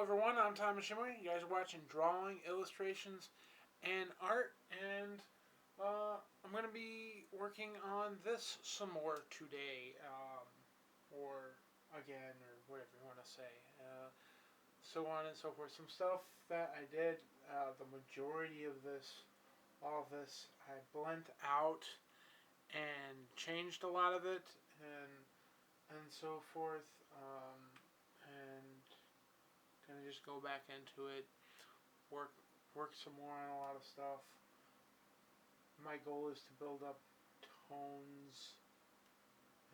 Hello everyone, I'm Thomas Shimmer. You guys are watching Drawing, Illustrations, and Art, and I'm going to be working on this some more today, or again, or whatever you want to say. So on and so forth. Some stuff that I did, the majority of this, all of this, I blent out and changed a lot of it, and so forth, and gonna just go back into it, work some more on a lot of stuff. My goal is to build up tones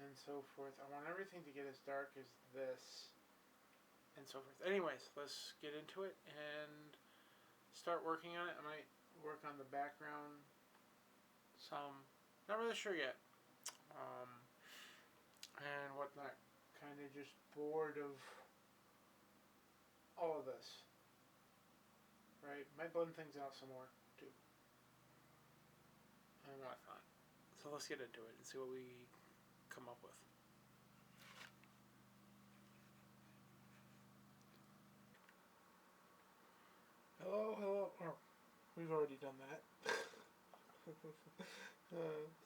and so forth. I want everything to get as dark as this and so forth. Anyways, let's get into it and start working on it. I might work on the background some. Not really sure yet. And whatnot. Kind of just bored of all of this. Right? Might blend things out some more too. And whatnot. So let's get into it and see what we come up with. Hello. Oh, we've already done that.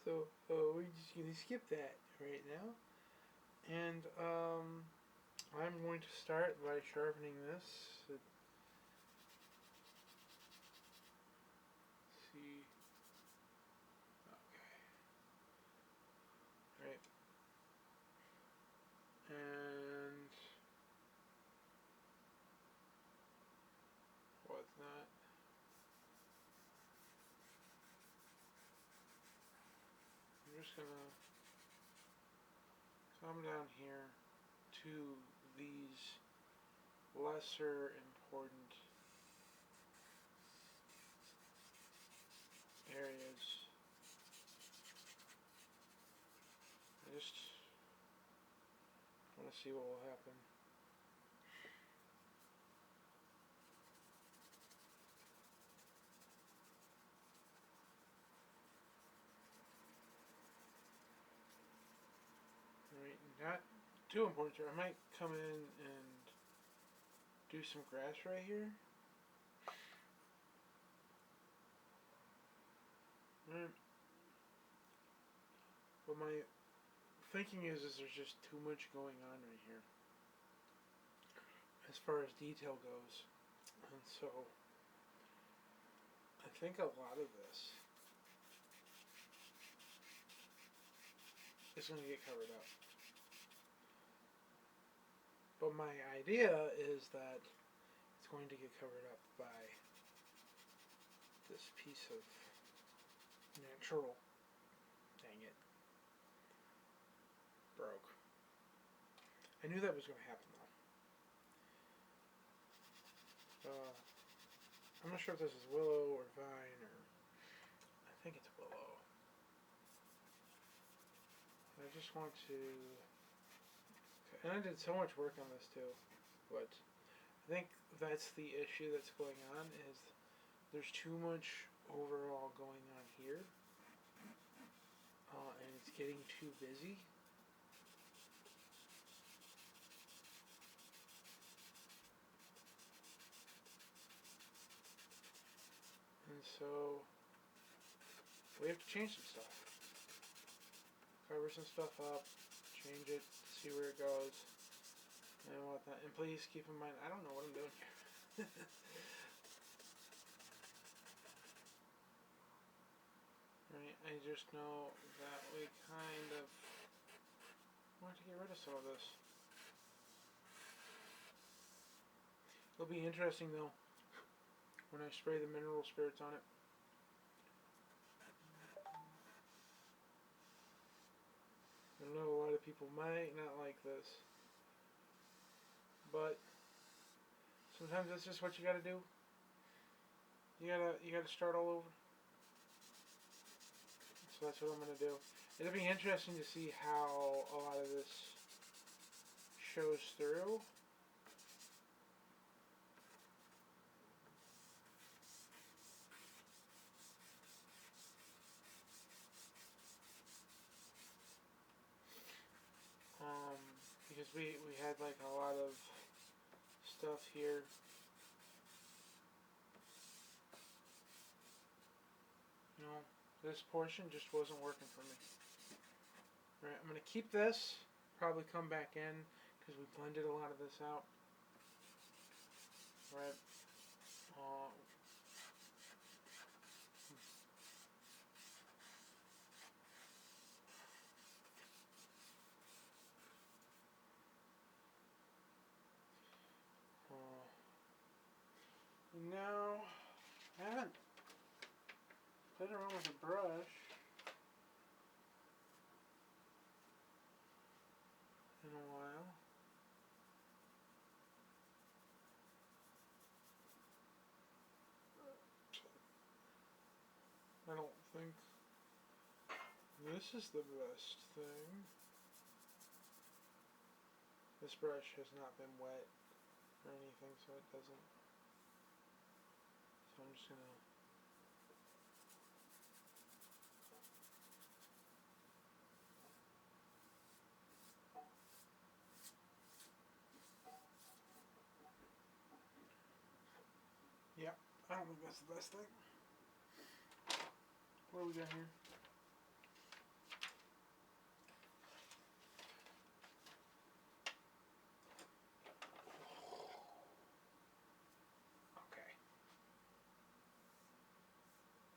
So we're just gonna skip that right now. And I'm going to start by sharpening this. Let's see. Okay. Right. And what's that? I'm just gonna come down here to these lesser important areas. I just want to see what will happen. Alright, not too important here. I might come in and do some grass right here. Alright. But my thinking is there's just too much going on right here as far as detail goes. And so I think a lot of this is going to get covered up. But my idea is that it's going to get covered up by this piece of natural. Dang it. Broke. I knew that was going to happen though. I'm not sure if this is willow or vine or... I think it's willow. I just want to... Okay. And I did so much work on this too. But I think that's the issue that's going on, is there's too much overall going on here. And it's getting too busy. And so we have to change some stuff. Cover some stuff up, change it, see where it goes, and whatnot. And please keep in mind, I don't know what I'm doing here. Right, I just know that we kind of want to get rid of some of this. It'll be interesting though when I spray the mineral spirits on it. I know a lot of people might not like this, but sometimes that's just what you gotta do. You gotta start all over. So that's what I'm gonna do. It'll be interesting to see how a lot of this shows through. Because we had like a lot of stuff here. You know, this portion just wasn't working for me. Alright, I'm going to keep this, probably come back in, because we blended a lot of this out. Right. Now, I haven't played around with a brush in a while. I don't think this is the best thing. This brush has not been wet or anything, so it doesn't. So I'm just gonna. Yeah, I don't think that's the best thing. What do we got here? Okay.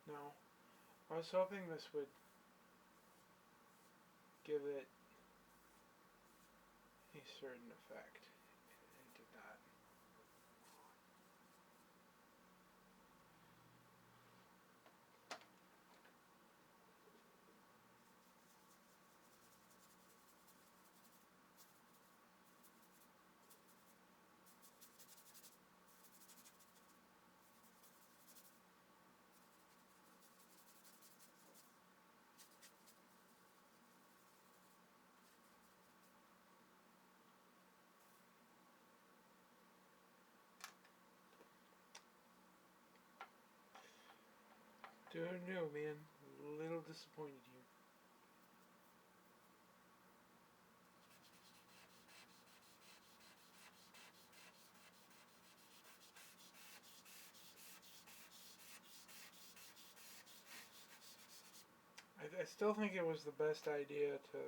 No, I was hoping this would give it a certain effect. It did not. Don't know, man. A little disappointed here. I still think it was the best idea to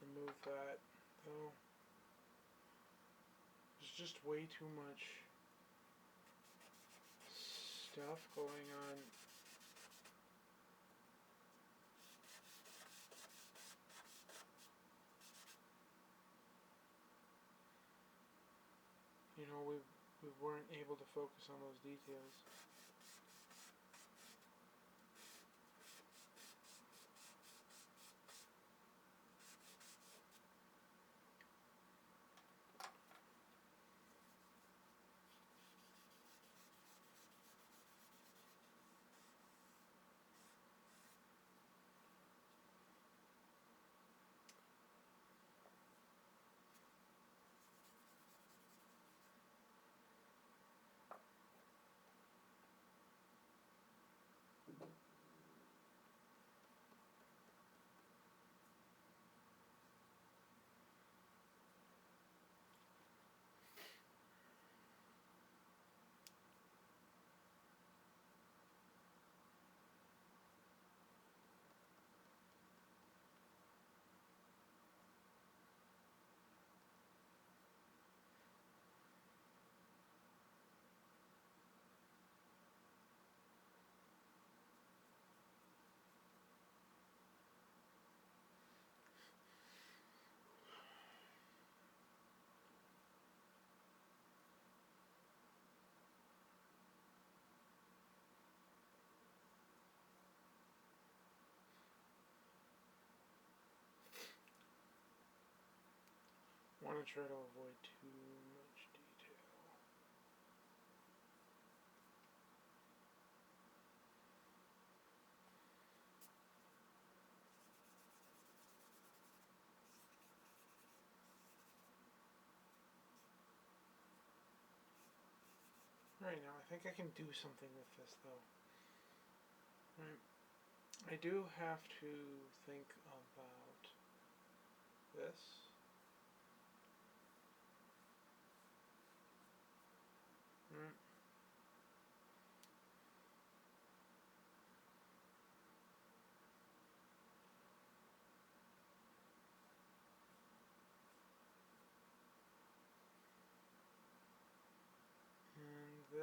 remove that, though. There's just way too much stuff going on. You know, we weren't able to focus on those details. I want to try to avoid too much detail. Right now, I think I can do something with this, though. Right. I do have to think about this.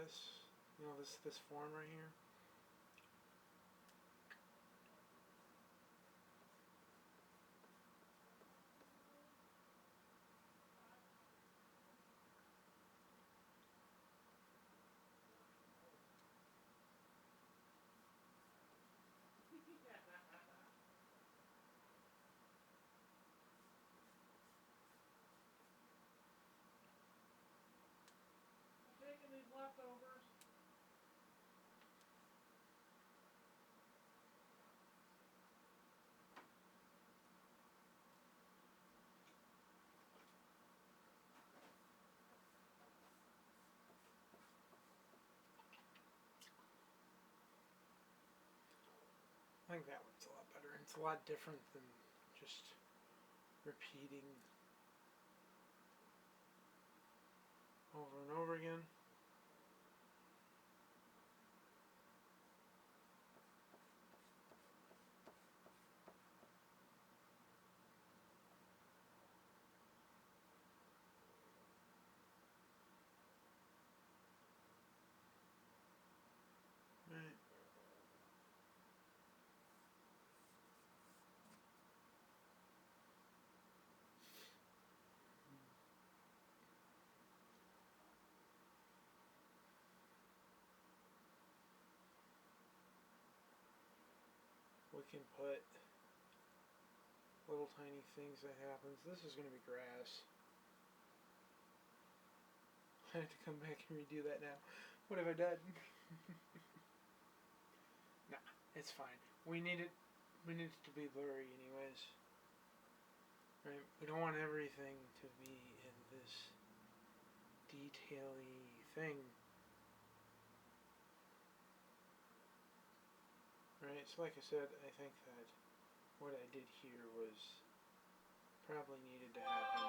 this, this form right here. Taking these leftovers. I think that one's a lot better. It's a lot different than just repeating over and over again. Right. We can put little tiny things that happens. This is going to be grass. I have to come back and redo that now. What have I done? Nah, it's fine. We need it to be blurry anyways. Right? We don't want everything to be in this detail-y thing. Right? So like I said, I think that what I did here was probably needed to happen.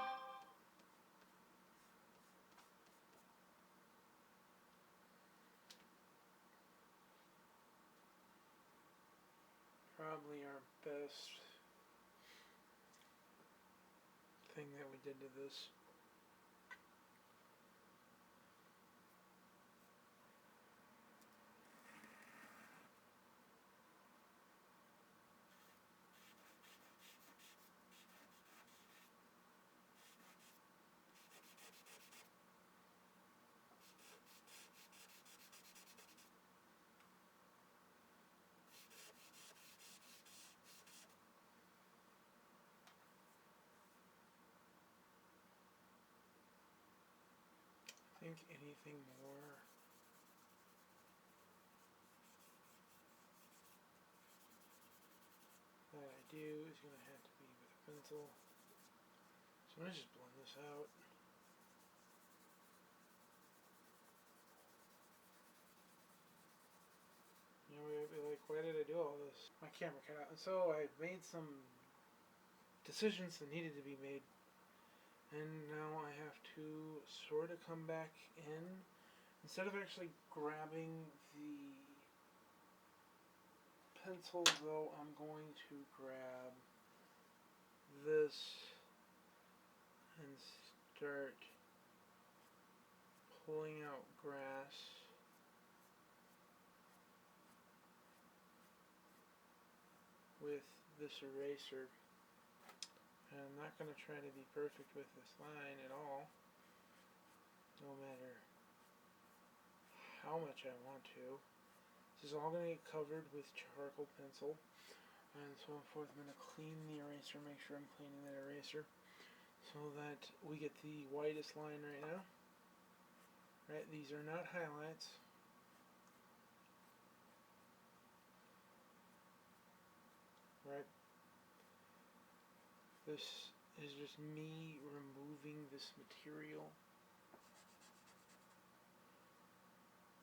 Probably our best thing that we did to this. I think anything more that I do is going to have to be with a pencil. So I'm going to just blend this out. You know, we'd be like, why did I do all this? My camera cut out. And so I made some decisions that needed to be made. And now I have to sort of come back in. Instead of actually grabbing the pencil, though, I'm going to grab this and start pulling out grass with this eraser. And I'm not going to try to be perfect with this line at all, no matter how much I want to. This is all going to get covered with charcoal pencil, and so forth. I'm going to clean the eraser, make sure I'm cleaning that eraser, so that we get the whitest line right now. Right, these are not highlights. Right, this is just me removing this material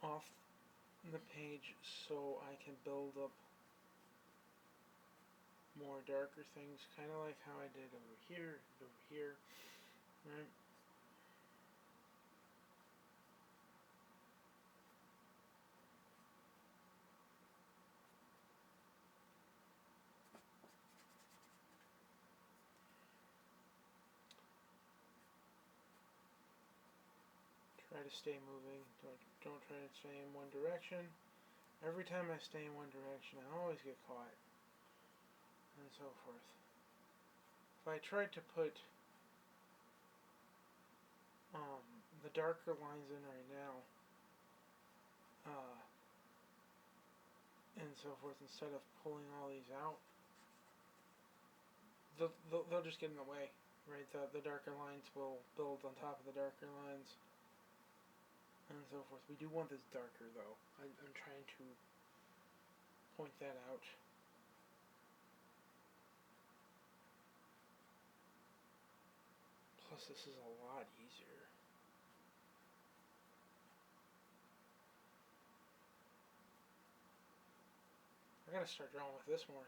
off the page so I can build up more darker things, kind of like how I did over here, right? Try to stay moving. Don't try to stay in one direction. Every time I stay in one direction, I always get caught, and so forth. If I tried to put the darker lines in right now, and so forth, instead of pulling all these out, they'll just get in the way, right? The darker lines will build on top of the darker lines, and so forth. We do want this darker, though. I'm trying to point that out. Plus, this is a lot easier. I gotta start drawing with this more.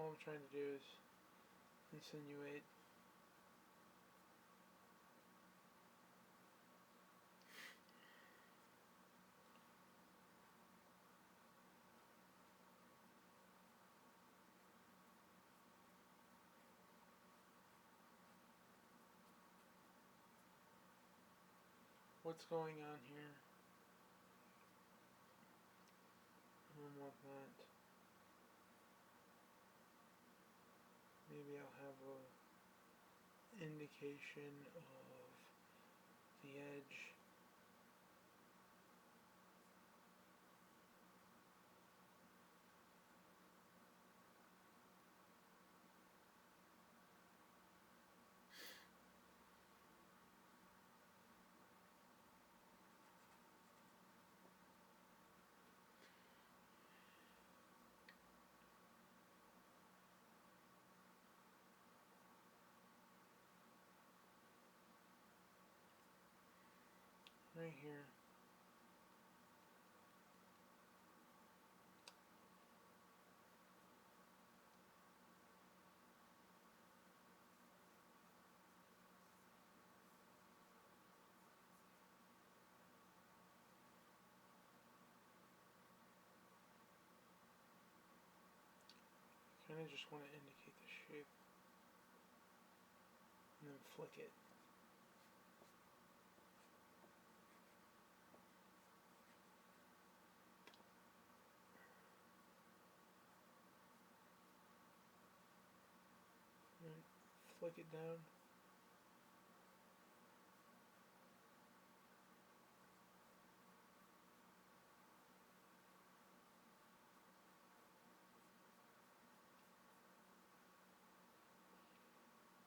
All I'm trying to do is insinuate. What's going on here? I don't want that. Maybe I'll have a indication of the edge. Right here. Kind of just want to indicate the shape and then flick it. Right. Flick it down.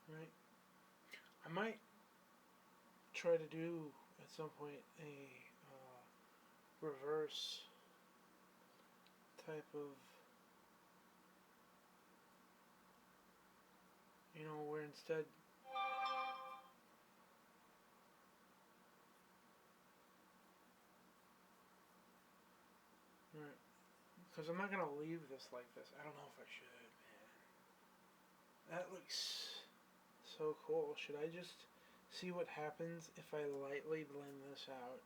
Right. I might try to do at some point a reverse type of, where instead right, because I'm not gonna leave this like this. I don't know if I should, man. That looks so cool. Should I just see what happens if I lightly blend this out?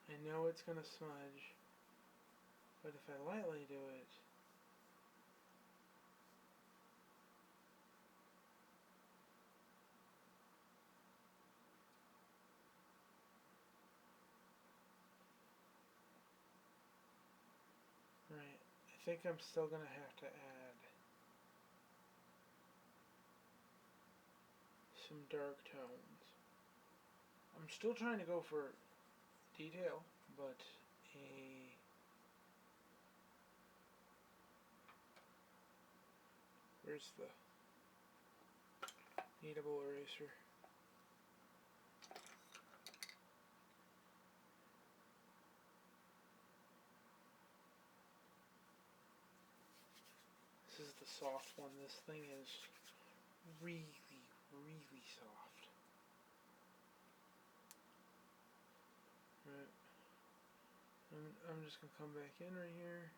I know it's gonna smudge, but if I lightly do it, right, I think I'm still gonna have to add some dark tones. I'm still trying to go for detail, but where's the kneadable eraser? This is the soft one. This thing is really, really soft. Right. I'm just gonna come back in right here.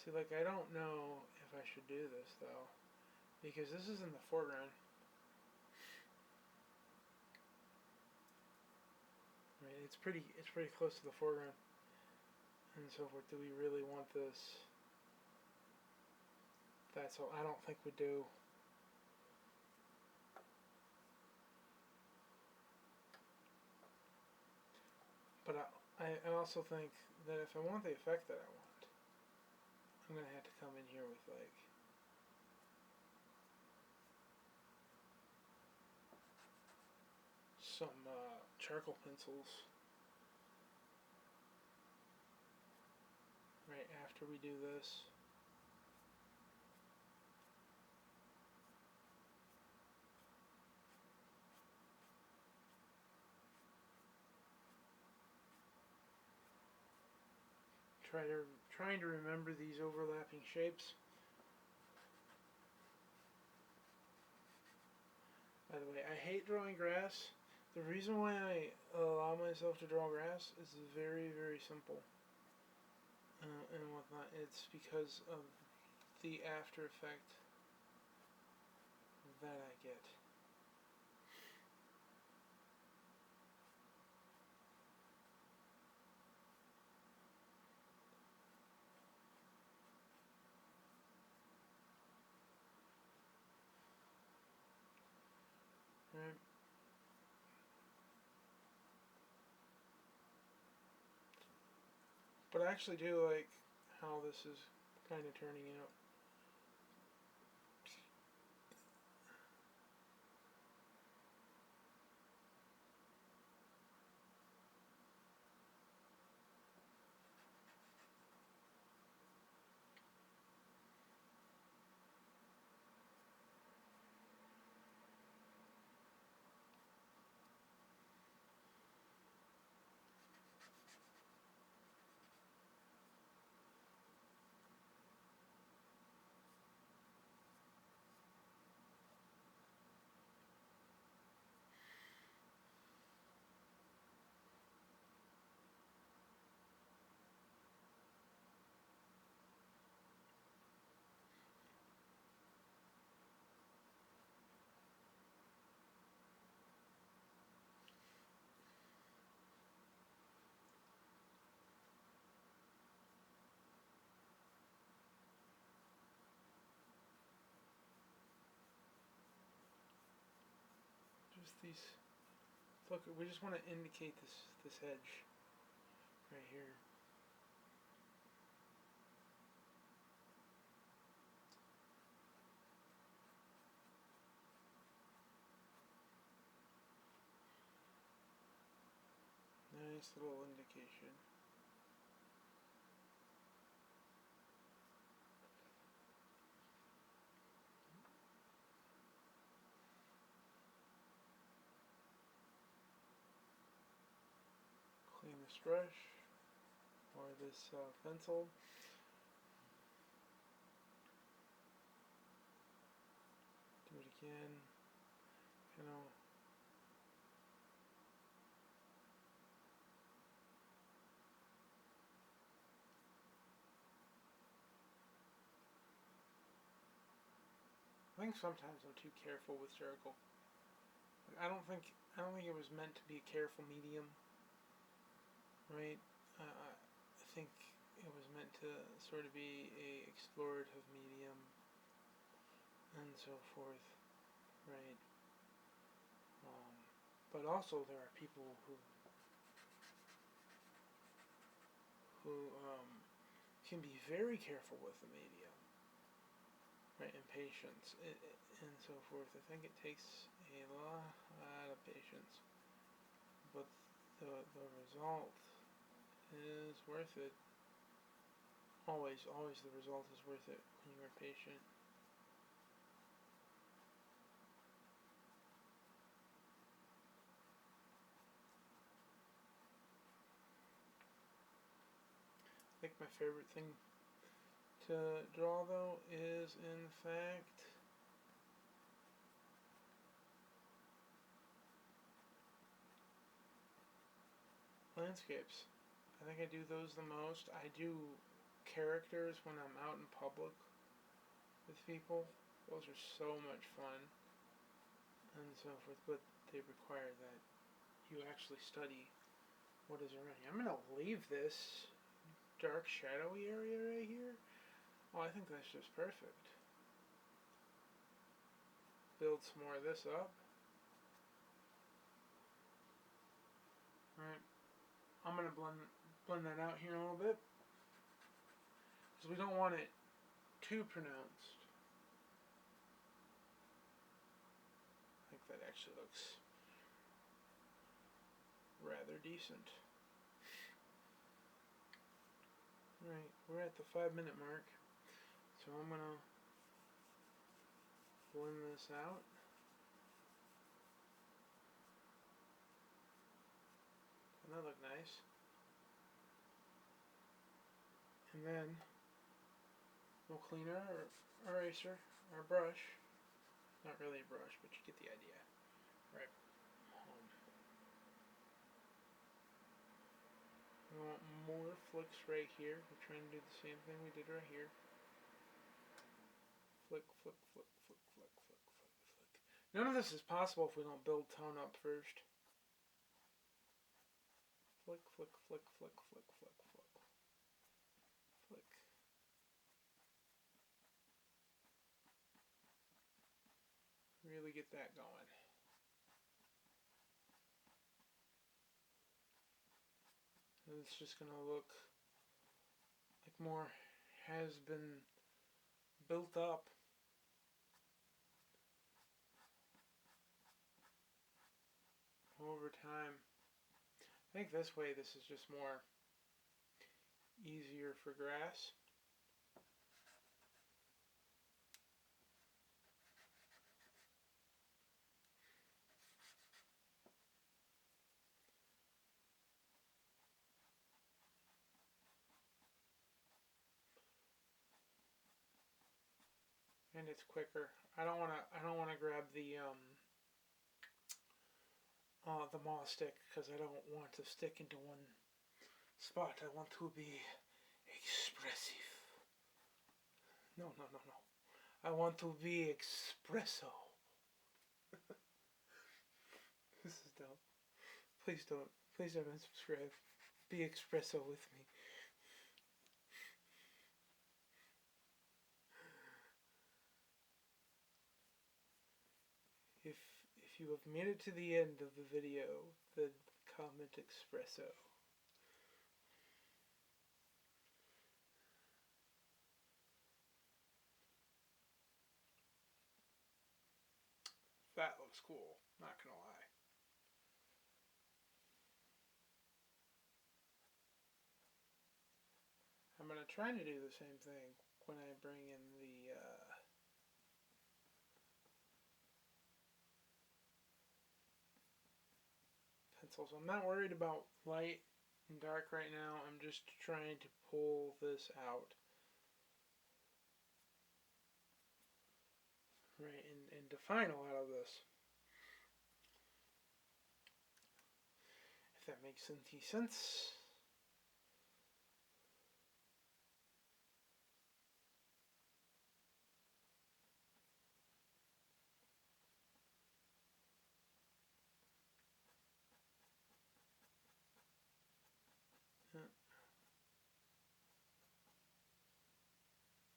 See, like, I don't know if I should do this though, because this is in the foreground. it's pretty close to the foreground and so forth. Do we really want this? That's all. I don't think we do. But I also think that if I want the effect that I want, I'm gonna have to come in here with like some charcoal pencils right after we do this. Trying to remember these overlapping shapes. By the way, I hate drawing grass. The reason why I allow myself to draw grass is very, very simple and whatnot. It's because of the after effect that I get. Right? But I actually do like how this is kind of turning out. Just these. Look, we just want to indicate this edge right here. Nice little indication. Clean this brush or this pencil. Do it again. You know. I think sometimes I'm too careful with charcoal. I don't think it was meant to be a careful medium, right? I think it was meant to sort of be a explorative medium and so forth, right? But also there are people who can be very careful with the medium, right? And patience and so forth. I think it takes a lot of patience, but the result is worth it. Always the result is worth it when you are patient. I think my favorite thing to draw though is in fact landscapes. I think I do those the most. I do characters when I'm out in public with people. Those are so much fun and so forth, but they require that you actually study what is around here. I'm going to leave this dark shadowy area right here. Oh, I think that's just perfect. Build some more of this up. Alright, I'm going to blend that out here a little bit, because we don't want it too pronounced. I think that actually looks rather decent. Alright, we're at the 5-minute mark, so I'm going to blend this out. Doesn't that look nice? And then we'll clean our eraser, our brush. Not really a brush, but you get the idea. Right. We want more flicks right here. We're trying to do the same thing we did right here. Flick, flick, flick, flick, flick, flick, flick, flick. None of this is possible if we don't build tone up first. Flick, flick, flick, flick, flick, flick, flick. Flick. Really get that going. And it's just going to look like more has been built up. Over time. I think this way this is just more easier for grass. And it's quicker. I don't wanna grab the moss stick, because I don't want to stick into one spot. I want to be expressive. No. I want to be espresso. This is dumb. Please don't unsubscribe. Be espresso with me. If you have made it to the end of the video, then comment espresso. That looks cool, not gonna lie. I'm gonna try to do the same thing when I bring in the pencils. I'm not worried about light and dark right now. I'm just trying to pull this out. Right, and define a lot of this. If that makes any sense.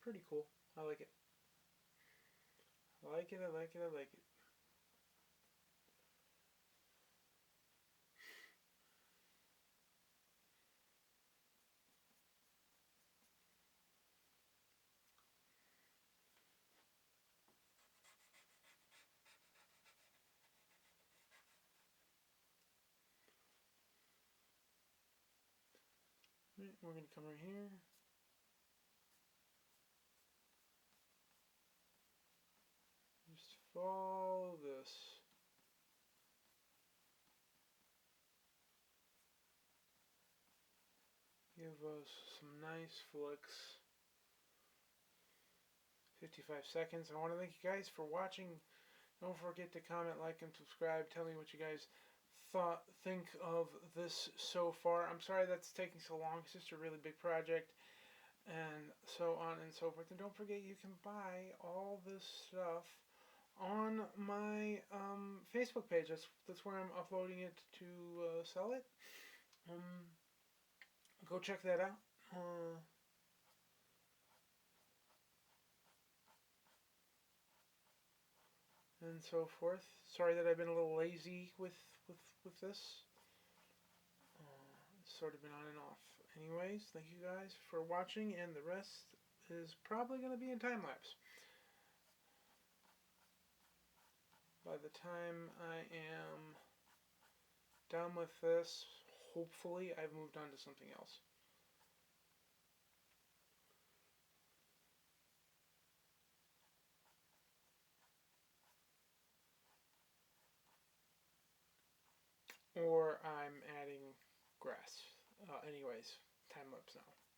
Pretty cool. I like it. I like it. Right, we're going to come right here. Just follow this. Give us some nice flicks. 55 seconds. I want to thank you guys for watching. Don't forget to comment, like, and subscribe. Tell me what you guys think of this so far. I'm sorry that's taking so long. It's just a really big project, and so on and so forth. And don't forget, you can buy all this stuff on my Facebook page. That's where I'm uploading it to sell it. Go check that out. And so forth. Sorry that I've been a little lazy with this. It's sort of been on and off. Anyways, thank you guys for watching, and the rest is probably going to be in time lapse. By the time I am done with this, hopefully I've moved on to something else. Or I'm adding grass. Anyways, time lapse now.